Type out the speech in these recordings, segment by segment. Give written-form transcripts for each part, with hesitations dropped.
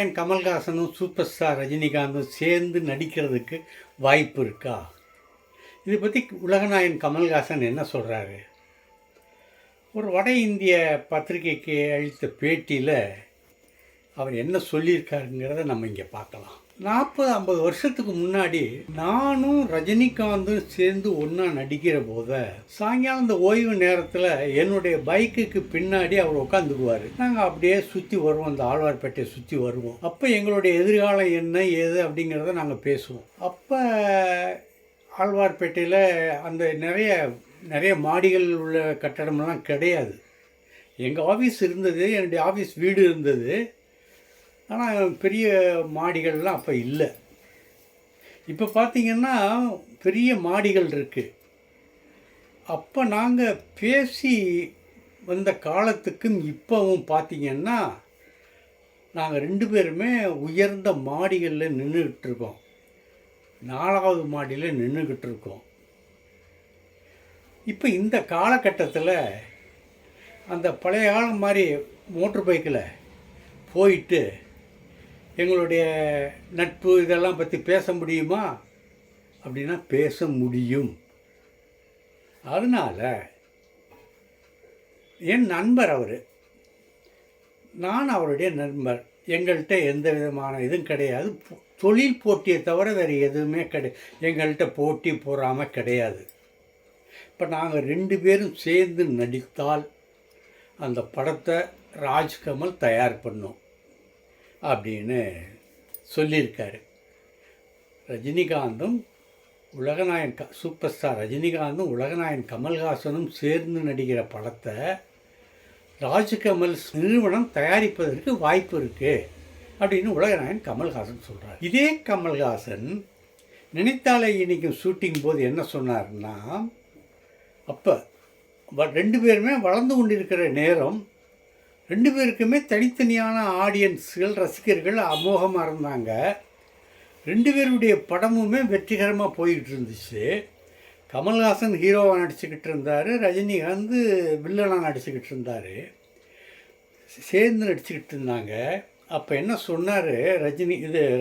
உலகநாயகன் கமல்ஹாசனும் super star ரஜினிகாந்தும் சேர்ந்து நடிக்கிறதுக்கு வாய்ப்பு இருக்கா? இதை பற்றி உலகநாயகன் கமல்ஹாசன் என்ன சொல்கிறாரு? ஒரு வட இந்திய பத்திரிகைக்கு அளித்த பேட்டியில் அவர் என்ன சொல்லியிருக்காருங்கிறத நம்ம இங்கே பார்க்கலாம். 40-50 வருஷத்துக்கு முன்னாடி நானும் ரஜினிகாந்தும் சேர்ந்து ஒன்றா நடிக்கிற போத சாயங்காலம் இந்த ஓய்வு நேரத்தில் என்னுடைய பைக்குக்கு பின்னாடி அவர் உட்காந்துக்குவார். நாங்கள் அப்படியே சுற்றி வருவோம், அந்த ஆழ்வார்பேட்டையை சுற்றி வருவோம். அப்போ எங்களுடைய எதிர்காலம் என்ன ஏது அப்படிங்கிறத நாங்கள் பேசுவோம். அப்போ ஆழ்வார்பேட்டையில் அந்த நிறைய மாடிகள் உள்ள கட்டடமெல்லாம் கிடையாது. எங்கள் ஆஃபீஸ் இருந்தது, என்னுடைய ஆஃபீஸ் வீடு இருந்தது. ஆனால் பெரிய மாடிகள்லாம் அப்போ இல்லை. இப்போ பார்த்திங்கன்னா பெரிய மாடிகள் இருக்குது. அப்போ நாங்கள் பேசி வந்த காலத்துக்கும் இப்போவும் பார்த்திங்கன்னா நாங்கள் 2 பேருமே உயர்ந்த மாடிகளில் நின்றுக்கிட்டுருக்கோம். 4வது மாடியில் நின்றுக்கிட்டு இருக்கோம். இப்போ இந்த காலகட்டத்தில் அந்த பழைய காலம் மாதிரி மோட்ரு பைக்கில் போயிட்டு எங்களுடைய நட்பு இதெல்லாம் பற்றி பேச முடியுமா? அப்படின்னா பேச முடியும். அதனால் என் நண்பர் அவர், நான் அவருடைய நண்பர். எங்கள்கிட்ட எந்த விதமான இதுவும் கிடையாது. தொழில் போட்டியை தவிர வேறு எதுவுமே எங்கள்கிட்ட போட்டி போடாமல் கிடையாது. இப்போ நாங்கள் 2 பேரும் சேர்ந்து நடித்தால் அந்த படத்தை ராஜ்கமல் தயார் பண்ணோம் அப்படின்னு சொல்லியிருக்காரு. ரஜினிகாந்தும் உலகநாயகன் சூப்பர் ஸ்டார் ரஜினிகாந்தும் உலகநாயகன் கமல்ஹாசனும் சேர்ந்து நடிக்கிற படத்தை ராஜ்கமல் நிறுவனம் தயாரிப்பதற்கு வாய்ப்பு இருக்குது அப்படின்னு உலகநாயகன் கமல்ஹாசன் சொல்கிறார். இதே கமல்ஹாசன் நினைத்தாலே இன்றைக்கும் ஷூட்டிங் போது என்ன சொன்னார்னா, அப்போ 2 பேருமே வளர்ந்து கொண்டிருக்கிற நேரம், 2 பேருக்குமே தனித்தனியான ஆடியன்ஸ்கள், ரசிகர்கள் அமோகமாக இருந்தாங்க. 2 பேருடைய படமுமே வெற்றிகரமாக போய்கிட்டு இருந்துச்சு. கமல்ஹாசன் ஹீரோவாக நடிச்சுக்கிட்டு இருந்தார், ரஜினிகாந்த் வில்லனாக நடிச்சுக்கிட்டு இருந்தார். சேர்ந்து நடிச்சுக்கிட்டு இருந்தாங்க. அப்போ என்ன சொன்னார்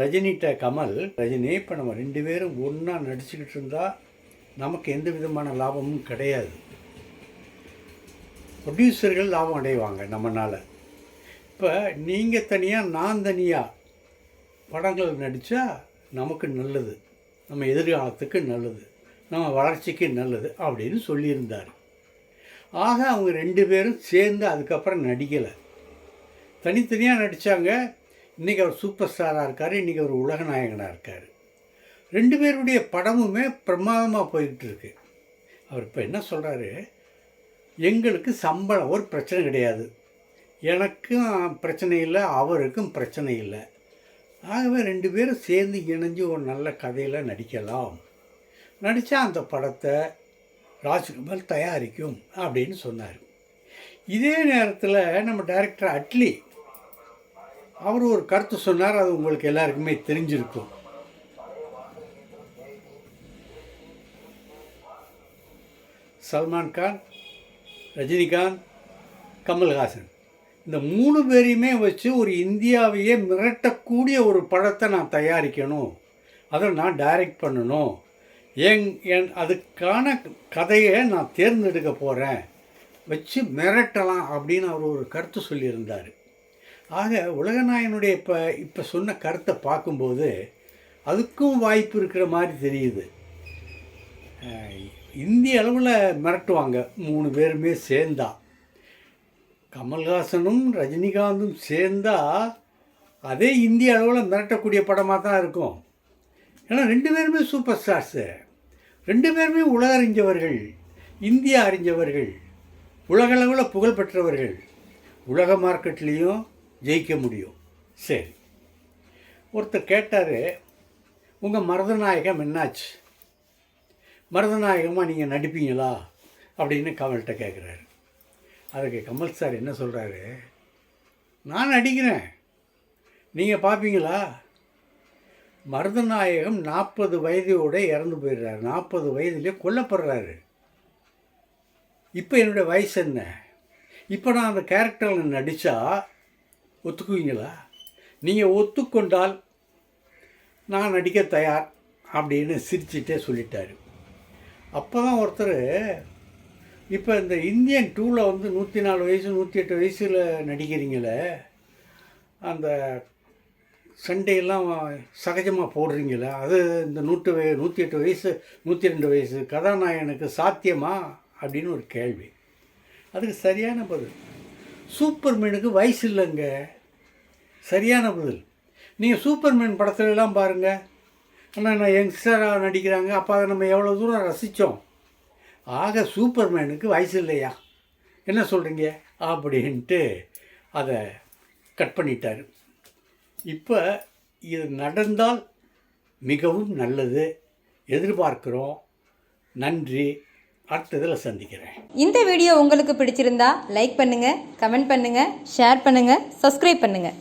ரஜினிகிட்ட கமல், ரஜினி இப்போ நம்ம 2 பேரும் ஒன்றா நடிச்சுக்கிட்டு இருந்தால் நமக்கு எந்த விதமான லாபமும் கிடையாது. ப்ரொடியூசர்கள் லாபம் அடைவாங்க நம்மளால். இப்போ நீங்கள் தனியாக நான் தனியாக படங்கள் நடித்தா நமக்கு நல்லது, நம்ம எதிர்காலத்துக்கு நல்லது, நம்ம வளர்ச்சிக்கு நல்லது அப்படின்னு சொல்லியிருந்தார். ஆக அவங்க 2 பேரும் சேர்ந்து அதுக்கப்புறம் நடிக்கலை, தனித்தனியாக நடித்தாங்க. இன்றைக்கி அவர் சூப்பர் ஸ்டாராக இருக்கார், இன்றைக்கி அவர் உலகநாயகனாக இருக்கார். 2 பேருடைய படமுமே பிரமாதமாக போய்கிட்டு இருக்கு. அவர் இப்போ என்ன சொல்கிறாரு, எங்களுக்கு சம்பளம் ஒரு பிரச்சனை கிடையாது, எனக்கும் பிரச்சனை இல்லை, அவருக்கும் பிரச்சனை இல்லை. ஆகவே 2 பேரும் சேர்ந்து இணைஞ்சு ஒரு நல்ல கதையில் நடிக்கலாம், நடித்தா அந்த படத்தை ராஜ்கமல் தயாரிக்கும் அப்படின்னு சொன்னார். இதே நேரத்தில் நம்ம டைரக்டர் அட்லி அவர் ஒரு கருத்து சொன்னார், அது உங்களுக்கு எல்லாருக்குமே தெரிஞ்சிருக்கும். சல்மான் கான், ரஜினிகாந்த், கமல்ஹாசன் இந்த 3 பேரையுமே வச்சு ஒரு இந்தியாவையே மிரட்டக்கூடிய ஒரு படத்தை நான் தயாரிக்கணும், அதை நான் டைரக்ட் பண்ணணும், அதுக்கான கதையை நான் தேர்ந்தெடுக்க போகிறேன், வச்சு மிரட்டலாம் அப்படின்னு அவர் ஒரு கருத்து சொல்லியிருந்தார். ஆக உலகநாயகனுடைய இப்போ சொன்ன கருத்தை பார்க்கும்போது அதுக்கும் வாய்ப்பு இருக்கிற மாதிரி தெரியுது. இந்திய அளவில் மிரட்டுவாங்க 3 பேருமே சேர்ந்தா. கமல்ஹாசனும் ரஜினிகாந்தும் சேர்ந்தா அதே இந்திய அளவில் மிரட்டக்கூடிய படமாக தான் இருக்கும். ஏன்னா 2 பேருமே சூப்பர் ஸ்டார்ஸு, 2 பேருமே உலக அறிஞ்சவர்கள், இந்தியா அறிஞ்சவர்கள், உலகளவில் புகழ் பெற்றவர்கள், உலக மார்க்கெட்லேயும் ஜெயிக்க முடியும். சரி, ஒருத்தர் கேட்டார், உங்கள் மருதநாயகம் என்னாச்சு, மருதநாயகமாக நீங்கள் நடிப்பீங்களா அப்படின்னு கமல்கிட்ட கேட்குறாரு. அதுக்கு கமல் சார் என்ன சொல்கிறாரு, நான் நடிக்கிறேன், நீங்கள் பார்ப்பீங்களா? மருதநாயகம் 40 வயதோடு இறந்து போயிடுறாரு, 40 வயதுலேயே கொல்லப்படுறாரு. இப்போ என்னுடைய வயசு என்ன? இப்போ நான் அந்த கேரக்டரில் நடித்தா ஒத்துக்குவீங்களா? நீங்கள் ஒத்துக்கொண்டால் நான் நடிக்க தயார் அப்படின்னு சிரிச்சிட்டே சொல்லிட்டார். அப்போ தான் ஒருத்தர், இப்போ இந்த இந்தியன் 2ல் வந்து 104 வயசு 108 வயசில் நடிக்கிறீங்களே, அந்த சண்டையெல்லாம் சகஜமாக போடுறீங்களே, அது இந்த 108 வயசு 102 வயசு கதாநாயகனுக்கு சாத்தியமா அப்படின்னு ஒரு கேள்வி. அதுக்கு சரியான பதில், சூப்பர்மேனுக்கு வயசு இல்லைங்க. சரியான பதில். நீங்கள் சூப்பர்மேன் படத்துலலாம் பாருங்கள், ஆனால் நான் யங்ஸ்டராக நடிக்கிறாங்க, அப்போ அதை நம்ம எவ்வளோ தூரம் ரசித்தோம். ஆக சூப்பர்மேனுக்கு வயசு இல்லையா, என்ன சொல்கிறீங்க அப்படின்ட்டு அதை கட் பண்ணிட்டார். இப்போ இது நடந்தால் மிகவும் நல்லது, எதிர்பார்க்குறோம். நன்றி, அடுத்ததில் சந்திக்கிறேன். இந்த வீடியோ உங்களுக்கு பிடிச்சிருந்தா லைக் பண்ணுங்கள், கமெண்ட் பண்ணுங்கள், ஷேர் பண்ணுங்கள், சப்ஸ்கிரைப் பண்ணுங்கள்.